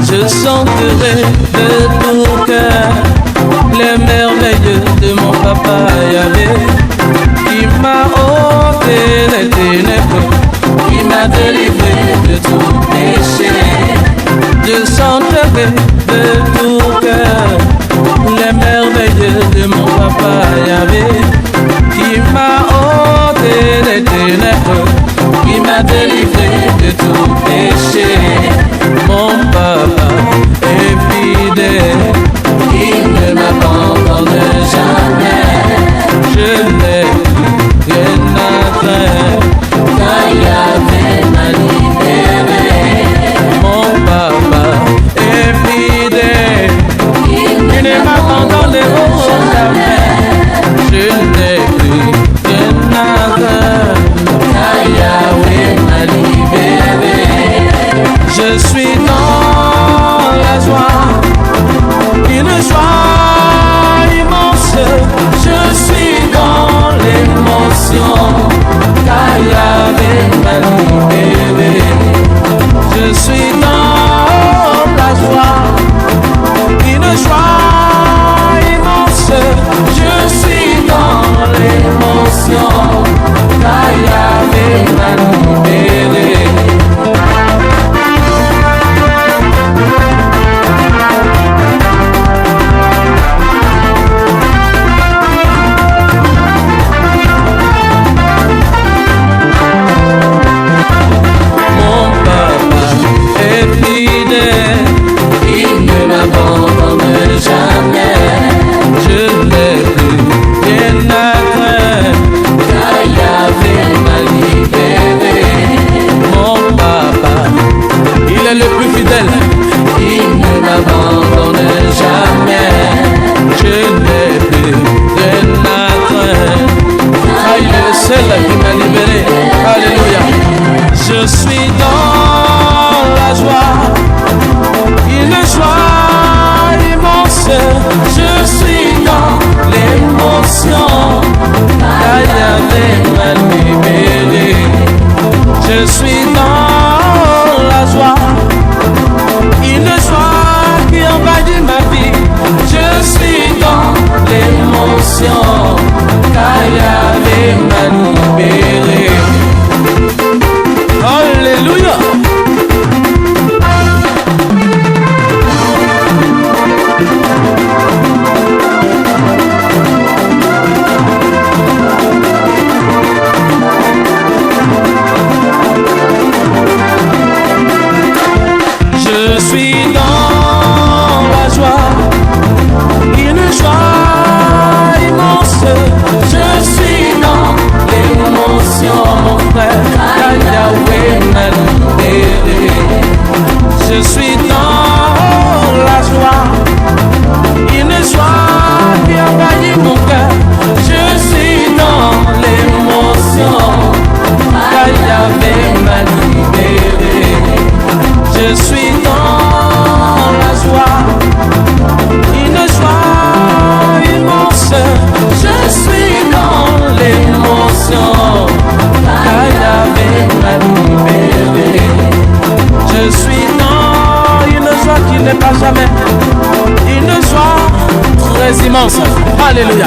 Je chanterai de tout cœur les merveilles de mon papa Yahvé, qui m'a ôté les ténèbres, qui m'a délivré de tout péché. Je chanterai de tout cœur les merveilles de mon papa Yahvé, qui m'a ôté les ténèbres, qui m'a délivré de tout péché. Mon papa est fidèle, il ne m'abandonne jamais. Je n'ai rien à craindre, car Yahvé m'a libéré. Mon papa est fidèle, il ne m'abandonne jamais. Je n'ai plus rien à craindre, car Yahvé m'a libéré. Je suis dans la joie, une joie immense. Je suis dans l'émotion, car Yahvé m'a libéré. Je suis dans la joie, une joie immense. Je suis dans l'émotion, car Yahvé m'a libéré. Le plus fidèle, il ne m'abandonne jamais. Je n'ai plus rien à craindre, car il est le seul qui m'a libéré. Alléluia. Je suis dans la joie, une joie immense. Je suis dans l'émotion, car Yahvé m'a libéré. Je suis dans la joie, une joie qui envahit ma vie. Je suis dans l'émotion, car Yahvé m'a libéré. Alléluia. Je suis dans la joie, une joie immense. Je suis dans l'émotion, mon frère, car Yahvé m'a libéré. Je suis dans la joie, une joie qui envahit mon cœur. Je suis dans l'émotion, car Yahvé m'a libéré. Je suis dans la joie, une joie immense. Je suis dans l'émotion, car Yahvé m'a libéré. Je suis dans une joie qui n'est pas jamais, une joie très immense. Alléluia.